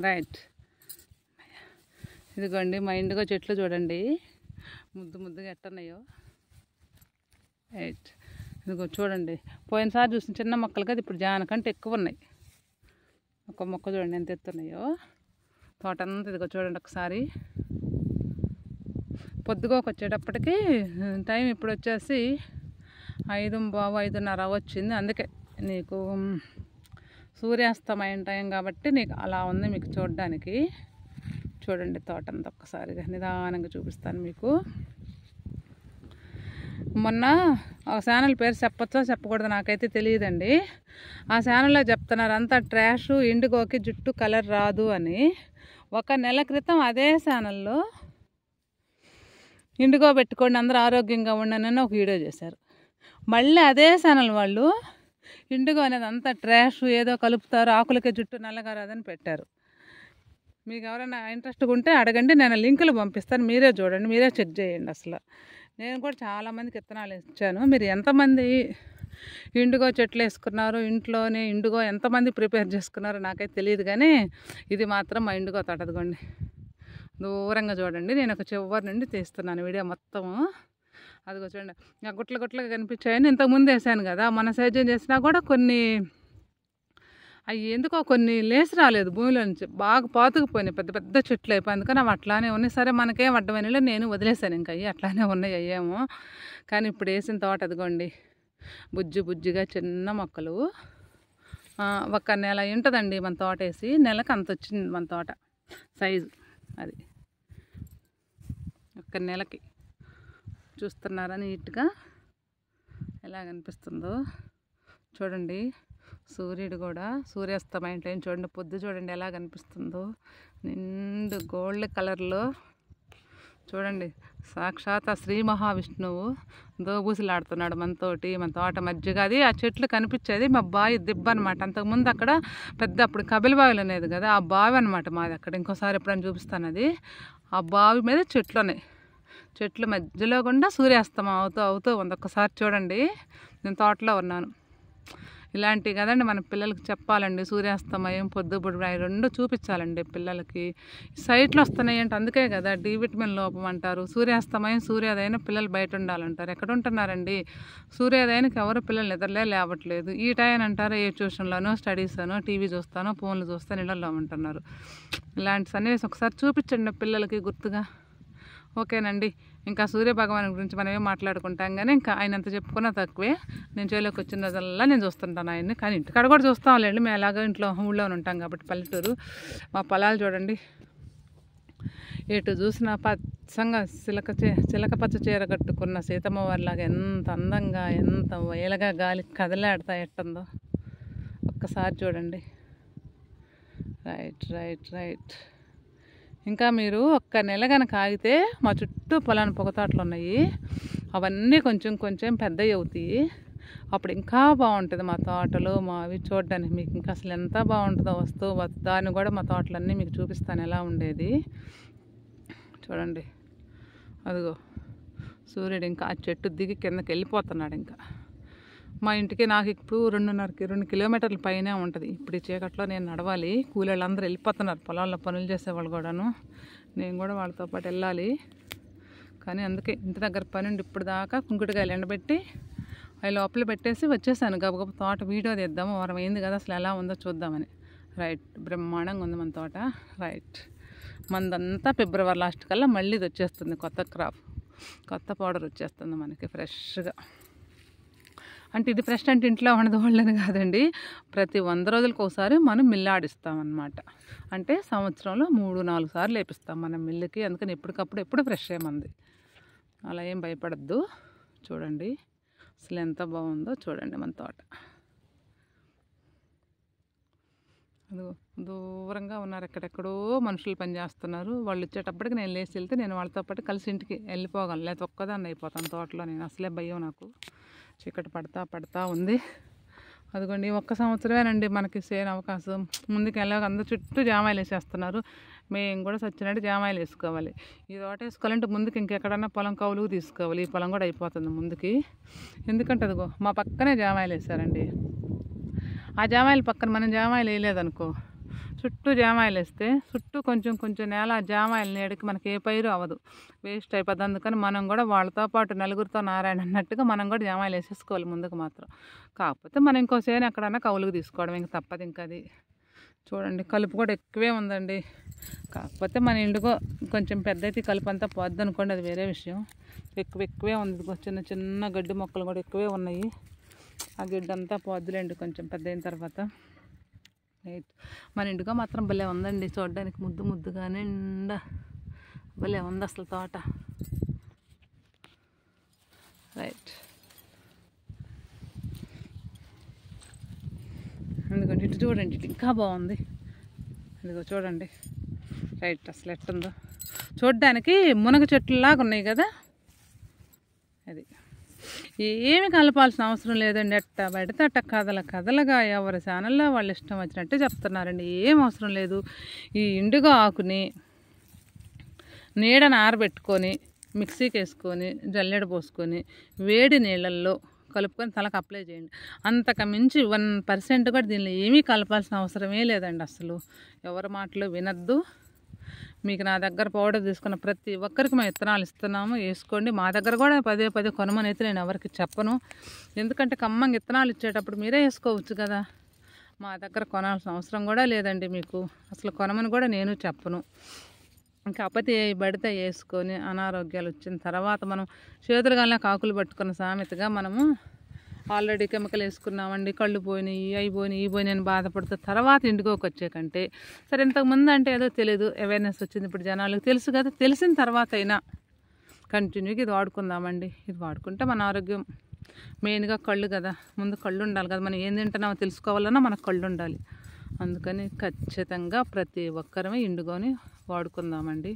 Right. ఇదిగోండి మా ఇంటికో చెట్లు చూడండి ముద్దు ముద్దుగా ఎట్టున్నాయో. రైట్. ఇదిగో చూడండి, పోయినసారి చూసిన చిన్న మొక్కలు కదా ఇప్పుడు జానకంటే ఎక్కువ ఉన్నాయి. ఒక మొక్క చూడండి ఎంత ఎత్తున్నాయో. తోట అంతా ఇదిగో చూడండి ఒకసారి. పొద్దుగోకి వచ్చేటప్పటికి టైం ఇప్పుడు వచ్చేసి 5:15 వచ్చింది. అందుకే నీకు సూర్యాస్తమయం టైం కాబట్టి నీకు అలా ఉంది మీకు చూడడానికి. చూడండి తోటంతా ఒక్కసారిగా నిదానంగా చూపిస్తాను మీకు. మొన్న ఒక ఛానల్ పేరు చెప్పచ్చో చెప్పకూడదు నాకైతే తెలియదండి. ఆ ఛానల్లో చెప్తున్నారు అంతా ట్రాష్, ఇండిగోకి జుట్టు కలర్ రాదు అని. 1 నెల క్రితం అదే ఛానల్లో ఇండిగో పెట్టుకోండి అందరూ ఆరోగ్యంగా ఉండనని ఒక వీడియో చేశారు. మళ్ళీ అదే ఛానల్ వాళ్ళు ఇండిగో అనేది అంతా ట్రాష్, ఏదో కలుపుతారు, ఆకులకే జుట్టు నల్లగా రాదని పెట్టారు. మీకు ఎవరైనా ఇంట్రెస్ట్గా ఉంటే అడగండి, నేను లింకులు పంపిస్తాను, మీరే చూడండి, మీరే చెక్ చేయండి. అసలు నేను కూడా చాలామందికి విత్తనాలు ఇచ్చాను. మీరు ఎంతమంది ఇండిగో చెట్లు వేసుకున్నారు, ఇంట్లోనే ఇండిగో ఎంతమంది ప్రిపేర్ చేసుకున్నారో నాకైతే తెలియదు. కానీ ఇది మాత్రం మా ఇండిగో తోట. అదిగోండి దూరంగా చూడండి, నేను ఒక చివరి నుండి తీస్తున్నాను వీడియో మొత్తము. అదిగో చూడండి ఆ గుట్ల గుట్లగా కనిపించాయని ఇంతకుముందు వేసాను కదా. మన సైజు చేసినా కూడా కొన్ని అవి ఎందుకో కొన్ని లేసి రాలేదు భూమిలో నుంచి, బాగా పాతుకుపోయినాయి, పెద్ద పెద్ద చెట్లు అయిపోయి. అందుకని అవి అట్లానే ఉన్నాయి. సరే మనకేం అడ్డమైన నేను వదిలేసాను, ఇంకా అవి అట్లానే ఉన్నాయి అయ్యేమో. కానీ ఇప్పుడు వేసిన తోట అదిగోండి బుజ్జి బుజ్జిగా చిన్న మొక్కలు. 1 నెల ఉంటుందండి మన తోట వేసి, నెలకు అంత వచ్చింది మన తోట సైజు. అది 1 నెలకి. చూస్తున్నారా నీట్గా ఎలా కనిపిస్తుందో చూడండి. సూర్యుడు కూడా సూర్యాస్తమయం టైం చూడండి, పొద్దు చూడండి ఎలా కనిపిస్తుందో, నిండు గోల్డ్ కలర్లో. చూడండి సాక్షాత్ ఆ శ్రీ మహావిష్ణువు దోబూసులాడుతున్నాడు మనతోటి. మన తోట మధ్యగా అది ఆ చెట్లు కనిపించేది మా బావి దిబ్బ అనమాట. అంతకుముందు అక్కడ పెద్ద అప్పుడు కబిల బావిలు అనేది కదా, ఆ బావి అనమాట మాది అక్కడ. ఇంకోసారి ఎప్పుడైనా చూపిస్తాను అది. ఆ బావి మీద చెట్లు ఉన్నాయి, చెట్ల మధ్యలో గుండా సూర్యాస్తమం అవుతూ ఉంది. ఒక్కసారి చూడండి, నేను తోటలో ఉన్నాను. ఇలాంటివి కదండి మన పిల్లలకి చెప్పాలండి. సూర్యాస్తమయం పొద్దుబుడి రెండు చూపించాలండి పిల్లలకి. సైట్లు వస్తున్నాయి అంటే అందుకే కదా డి విటమిన్ లోపం అంటారు. సూర్యాస్తమయం సూర్యోదయం పిల్లలు బయట ఉండాలంటారు. ఎక్కడ ఉంటున్నారండి? సూర్యోదయానికి ఎవరు పిల్లలు నిద్రలే లేవట్లేదు. ఈ టైం అంటారు ఏ ట్యూషన్లోనో స్టడీస్ అనో టీవీ చూస్తానో ఫోన్లు చూస్తాను ఇళ్ళల్లో ఉంటున్నారు. ఇలాంటి సన్నివేశం ఒకసారి చూపించండి పిల్లలకి గుర్తుగా. ఓకేనండి. ఇంకా సూర్యభగవాన్ గురించి మనం ఏం మాట్లాడుకుంటాం కానీ ఇంకా ఆయన అంత చెప్పుకున్నా తక్కువే. నేను చేలోకి వచ్చిన రోజుల్లో నేను చూస్తుంటాను ఆయన్ని. కానీ ఇంటికాడ కూడా చూస్తాంలేండి, మేము ఎలాగో ఇంట్లో ఊళ్ళోనే ఉంటాం కాబట్టి పల్లెటూరు. మా పొలాలు చూడండి, ఎటు చూసినా పచ్చంగా చిలక పచ్చ చీర కట్టుకున్న సీతమ్మ వారిలాగా ఎంత అందంగా ఎంత వేలగా గాలి కదలాడుతా ఎట్టుందో ఒక్కసారి చూడండి. Right right right. ఇంకా మీరు 1 నెల కనుక ఆగితే మా చుట్టూ పొలాన్ని పొగతోటలు ఉన్నాయి, అవన్నీ కొంచెం కొంచెం పెద్దవి అవుతాయి. అప్పుడు ఇంకా బాగుంటుంది మా తోటలు మావి చూడడానికి. మీకు ఇంకా అసలు ఎంత బాగుంటుందో వస్తువు దాన్ని కూడా మా తోటలన్నీ మీకు చూపిస్తాను ఎలా ఉండేది. చూడండి అదిగో సూర్యుడు ఇంకా ఆ చెట్టు దిగి కిందకి వెళ్ళిపోతున్నాడు. ఇంకా మా ఇంటికి నాకు ఇప్పుడు 2 కిలోమీటర్ల పైనే ఉంటుంది. ఇప్పుడు ఈ చీకట్లో నేను నడవాలి, కూలీళ్ళు అందరూ వెళ్ళిపోతున్నారు పొలాల్లో పనులు చేసేవాళ్ళు కూడాను. నేను కూడా వాళ్ళతో పాటు వెళ్ళాలి. కానీ అందుకే ఇంటి దగ్గర పని ఉండి ఇప్పుడు దాకా కుంకుడుకాయలు ఎండబెట్టి అవి లోపల పెట్టేసి వచ్చేసాను. గబగబ తోట వీడియో తీద్దాము, వారం అయింది కదా అసలు ఎలా ఉందో చూద్దామని. రైట్. బ్రహ్మాండంగా ఉంది మన తోట. రైట్. మనదంతా ఫిబ్రవరి లాస్ట్ కల్లా మళ్ళీ ఇది వచ్చేస్తుంది, కొత్త క్రాప్, కొత్త పౌడర్ వచ్చేస్తుంది మనకి ఫ్రెష్గా. అంటే ఇది ఫ్రెష్ అంటే ఇంట్లో ఉండదు వాళ్ళని కాదండి, ప్రతి 100 రోజులకు ఒకసారి మనం మిల్లు ఆడిస్తామన్నమాట. అంటే సంవత్సరంలో 3-4 సార్లు వేపిస్తాం మనం మిల్లుకి. అందుకని ఎప్పటికప్పుడు ఎప్పుడు ఫ్రెష్ ఏమంది, అలా ఏం భయపడద్దు. చూడండి అసలు ఎంత బాగుందో చూడండి మన తోట. అదిగో దూరంగా ఉన్నారు, ఎక్కడెక్కడో మనుషులు పని చేస్తున్నారు. వాళ్ళు వచ్చేటప్పటికి నేను లేచి వెళ్తే నేను వాళ్ళతో పాటు కలిసి ఇంటికి వెళ్ళిపోగలను, లేకపోతే ఒక్కదాన్ని అయిపోతాను తోటలో. నేను అసలే భయం నాకు, చీకటి పడతా ఉంది. అదిగోండి 1 సంవత్సరమేనండి మనకి సేను అవకాశం. ముందుకు వెళ్ళాక అందరూ చుట్టూ జామాయిలు వేసేస్తున్నారు. మేము కూడా సచ్చినట్టు జామాయిలు వేసుకోవాలి. ఈ తోట వేసుకోవాలంటే ముందుకు ఇంకెక్కడన్నా పొలం కౌలుకు తీసుకోవాలి. ఈ పొలం కూడా అయిపోతుంది ముందుకి. ఎందుకంటే అదిగో మా పక్కనే జామాయిలు వేసారండి. ఆ జామాయిల పక్కన మనం జామాయిలు వేయలేదనుకో చుట్టూ జామాయిలు వేస్తే చుట్టూ కొంచెం కొంచెం నేల జామాయిల నీడకి మనకి ఏ పైరు అవ్వదు, వేస్ట్ అయిపోద్ది. అందుకని మనం కూడా వాళ్ళతో పాటు నలుగురితో నారాయణ అన్నట్టుగా మనం కూడా జామాయిలు వేసేసుకోవాలి ముందుకు మాత్రం. కాకపోతే మనం ఇంకో చేను ఎక్కడన్నా కౌలుకు తీసుకోవడం ఇంక తప్పదు. ఇంకా అది చూడండి, కలుపు కూడా ఎక్కువే ఉందండి. కాకపోతే మన ఇండుకో కొంచెం పెద్ద అయితే కలుపు అంతా పోద్ది అనుకోండి, అది వేరే విషయం. ఎక్కువే ఉంది. చిన్న చిన్న గడ్డి మొక్కలు కూడా ఎక్కువే ఉన్నాయి. ఆ గడ్డి అంతా పోద్దులేండి కొంచెం పెద్ద అయిన తర్వాత. రైట్, మన ఇండుగా మాత్రం భలే ఉందండి చూడడానికి, ముద్దుగా నిండా భలే ఉంది అసలు తోట. రైట్, ఎందుకంటే ఇటు చూడండి, ఇటు ఇంకా బాగుంది. ఇదిగో చూడండి రైట్, అసలు ఎట్టుందో చూడ్డానికి మునగ చెట్లులాగా ఉన్నాయి కదా. అది ఏమి కలపాల్సిన అవసరం లేదండి. ఎట్ట పెడితే అట్ట కథలుగా ఎవరి ఛానల్లో వాళ్ళు ఇష్టం వచ్చినట్టు చెప్తున్నారండి. ఏం అవసరం లేదు. ఈ ఇండుగా ఆకుని నీడను ఆరబెట్టుకొని మిక్సీకి వేసుకొని జల్లెడ పోసుకొని వేడి నీళ్ళల్లో కలుపుకొని తలకు అప్లై చేయండి. అంతకు మించి 1% కూడా దీనిలో ఏమీ కలపాల్సిన అవసరమే లేదండి. అసలు ఎవరి మాటలు వినద్దు. మీకు నా దగ్గర పౌడర్ తీసుకున్న ప్రతి ఒక్కరికి మేము విత్తనాలు ఇస్తున్నాము, వేసుకోండి. మా దగ్గర కూడా పదే కొనమని అయితే నేను ఎవరికి చెప్పను. ఎందుకంటే కమ్మంగా విత్తనాలు ఇచ్చేటప్పుడు మీరే వేసుకోవచ్చు కదా. మా దగ్గర కొనాల్సిన అవసరం కూడా లేదండి మీకు. అసలు కొనమని కూడా నేను చెప్పను. కాకపోతే పడితే వేసుకొని అనారోగ్యాలు వచ్చిన తర్వాత మనం చేతులుగానే కాకులు పట్టుకున్న సామెతగా మనము ఆల్రెడీ కెమికల్ వేసుకున్నామండి, కళ్ళు పోయినాయి, అవి పోయినాయి అని బాధపడుతూ తర్వాత ఇంటికోకి వచ్చే కంటే, సరే ఇంతకుముందు అంటే ఏదో తెలియదు, అవేర్నెస్ వచ్చింది, ఇప్పుడు జనాలకు తెలుసు కదా. తెలిసిన తర్వాత అయినా కంటిన్యూగా ఇది వాడుకుందామండి. ఇది వాడుకుంటే మన ఆరోగ్యం మెయిన్గా కళ్ళు కదా, ముందు కళ్ళు ఉండాలి కదా. మనం ఏం తింటున్నామో తెలుసుకోవాలన్నా మనకు కళ్ళు ఉండాలి. అందుకని ఖచ్చితంగా ప్రతి ఒక్కరమే ఇండుకొని వాడుకుందామండి.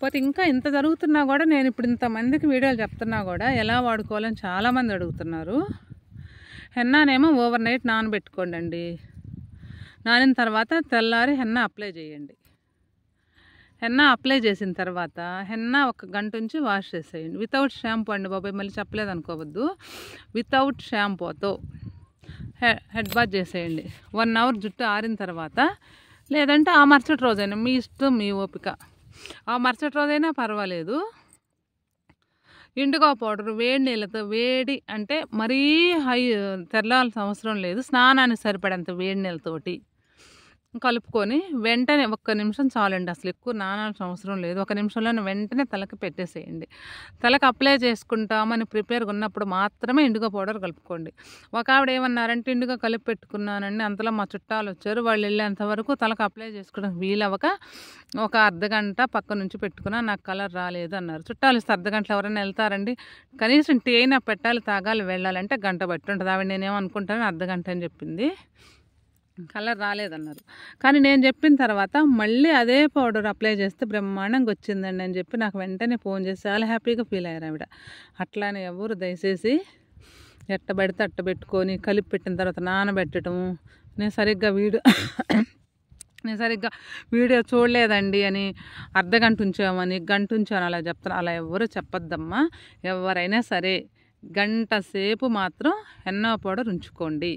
పోతే ఇంకా ఇంత జరుగుతున్నా కూడా నేను ఇప్పుడు ఇంతమందికి వీడియోలు చెప్తున్నా కూడా ఎలా వాడుకోవాలని చాలామంది అడుగుతున్నారు. హెన్నానేమో ఓవర్ నైట్ నానబెట్టుకోండి. నానిన తర్వాత తెల్లారి హెన్నా అప్లై చేయండి. హెన్నా అప్లై చేసిన తర్వాత హెన్నా 1 గంట ఉంచి వాష్ చేసేయండి. వితౌట్ షాంపూ అండి బాబాయ్, మళ్ళీ చెప్పలేదు అనుకోవద్దు. వితౌట్ షాంపూతో హెడ్ బాత్ చేసేయండి. 1 అవర్ జుట్టు ఆరిన తర్వాత, లేదంటే ఆ మరుసటి రోజైనా మీ ఇష్టం, మీ ఓపిక. ఆ మరుసటి రోజైనా పర్వాలేదు. ఇండిగో పౌడర్ వేడి నీళ్ళతో, వేడి అంటే మరీ హై తెరలాల్సిన అవసరం లేదు, స్నానానికి సరిపడేంత వేడి నీళ్ళతోటి కలుపుకొని వెంటనే 1 నిమిషం చాలండి. అసలు ఎక్కువ నానాల్సిన అవసరం లేదు. 1 నిమిషంలోనే వెంటనే తలకి పెట్టేసేయండి. తలకు అప్లై చేసుకుంటామని ప్రిపేర్గా ఉన్నప్పుడు మాత్రమే ఇండిగో పౌడర్ కలుపుకోండి. ఒక ఆవిడ ఏమన్నారంటే, ఇండిగో కలిపి పెట్టుకున్నానండి, అంతలో మా చుట్టాలు వచ్చారు, వాళ్ళు వెళ్ళేంత వరకు తలకు అప్లై చేసుకోవడానికి వీలవ్వక ఒక అర్ధగంట పక్క నుంచి పెట్టుకున్నా, నాకు కలర్ రాలేదు అన్నారు. చుట్టాలు ఇస్తే అర్ధగంటలో ఎవరైనా వెళ్తారండి? కనీసం టీ అయినా పెట్టాలి, తాగాలి, వెళ్ళాలంటే గంట బట్టి ఉంటుంది. ఆవిడ నేనేమనుకుంటాను అర్ధగంట అని చెప్పింది, కలర్ రాలేదన్నారు. కానీ నేను చెప్పిన తర్వాత మళ్ళీ అదే పౌడర్ అప్లై చేస్తే బ్రహ్మాండంగా వచ్చిందండి అని చెప్పి నాకు వెంటనే ఫోన్ చేసి చాలా హ్యాపీగా ఫీల్ అయ్యారు ఆవిడ. అట్లానే ఎవరు దయచేసి ఎట్టబడితే అట్ట పెట్టుకొని కలిపి పెట్టిన తర్వాత నానబెట్టడము, నేను సరిగ్గా వీడియో చూడలేదండి అని, అర్ధగంట ఉంచామని, గంట ఉంచాను అలా చెప్తాను. అలా ఎవరు చెప్పొద్దమ్మా. ఎవరైనా సరే గంట సేపు మాత్రం హెన్నా పౌడర్ ఉంచుకోండి.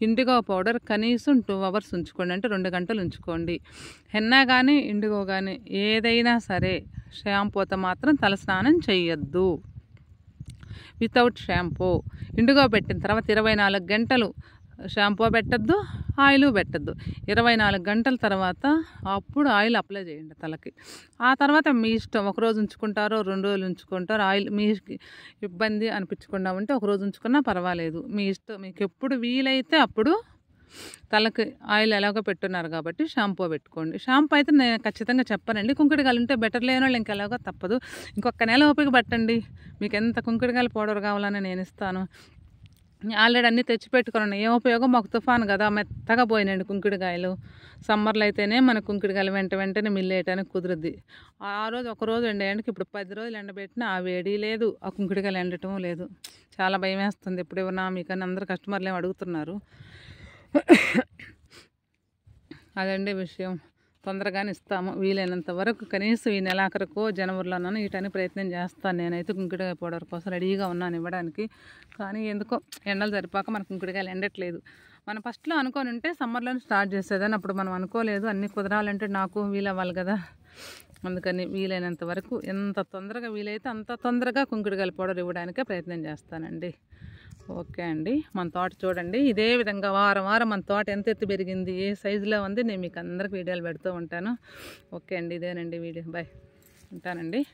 ఇండిగో పౌడర్ కనీసం 2 అవర్స్ ఉంచుకోండి, అంటే 2 గంటలు ఉంచుకోండి. హెన్నా కానీ ఇండిగో కానీ ఏదైనా సరే షాంపూతో మాత్రం తలస్నానం చేయొద్దు. Without shampoo. ఇండిగో పెట్టిన తర్వాత 24 గంటలు షాంపూ పెట్టద్దు, ఆయిల్ పెట్టద్దు. 24 గంటల తర్వాత అప్పుడు ఆయిల్ అప్లై చేయండి తలకి. ఆ తర్వాత మీ ఇష్టం, 1 రోజు ఉంచుకుంటారో 2 రోజులు ఉంచుకుంటారో, ఆయిల్ మీ ఇబ్బంది అనిపించకుండా ఉంటే 1 రోజు ఉంచుకున్నా పర్వాలేదు, మీ ఇష్టం. మీకు ఎప్పుడు వీలైతే అప్పుడు తలకి ఆయిల్ ఎలాగో పెట్టున్నారు కాబట్టి షాంపూ పెట్టుకోండి. షాంపూ అయితే నేను ఖచ్చితంగా చెప్పానండి. కుంకుడుకాయలు ఉంటే బెటర్, లేని వాళ్ళు ఇంకెలాగో తప్పదు. ఇంకొక నెల ఓపిక పట్టండి. మీకు ఎంత కుంకుడుకాయల పౌడర్ కావాలని నేను ఇస్తాను. ఆల్రెడీ అన్నీ తెచ్చిపెట్టుకున్నాను. ఏం ఉపయోగం, మాకు తుఫాను కదా, మెత్తగా పోయినండి కుంకుడుకాయలు. సమ్మర్లో అయితేనే మన కుంకుడుకాయలు వెంటనే మిల్లేయటానికి కుదురుద్ది. ఆ రోజు 1 రోజు ఎండేయండికి, ఇప్పుడు 10 రోజులు ఎండబెట్టినా ఆ వేడి లేదు, ఆ కుంకుడుకాయలు ఎండటం లేదు. చాలా భయం వేస్తుంది. ఇప్పుడు ఏమన్నా మీకని అందరు కస్టమర్లు ఏమి అడుగుతున్నారు. అదండి విషయం. తొందరగానే ఇస్తాము. వీలైనంత వరకు కనీసం ఈ నెలాఖరుకో జనవరిలోనూ ఇయటానికి ప్రయత్నం చేస్తాను. నేనైతే కుంకుడుకాయ పౌడర్ కోసం రెడీగా ఉన్నాను ఇవ్వడానికి. కానీ ఎందుకో ఎండలు సరిపోక మన కుంకుడుకాయలు ఎండట్లేదు. మనం ఫస్ట్లో అనుకొని ఉంటే సమ్మర్లోనే స్టార్ట్ చేసేదని. అప్పుడు మనం అనుకోలేదు. అన్నీ కుదరాలంటే నాకు వీలవ్వాలి కదా. అందుకని వీలైనంత వరకు ఎంత తొందరగా వీలైతే అంత తొందరగా కుంకుడుకాయల పౌడర్ ఇవ్వడానికే ప్రయత్నం చేస్తానండి. ఓకే అండి. మన తోట చూడండి. ఇదే విధంగా వారం వారం మన తోట ఎంత ఎత్తు పెరిగింది, ఏ సైజులో ఉంది, నేను మీకు అందరికి వీడియోలు పెడుతూ ఉంటాను. ఓకే అండి. ఇదేనండి వీడియో. బాయ్. ఉంటానండి.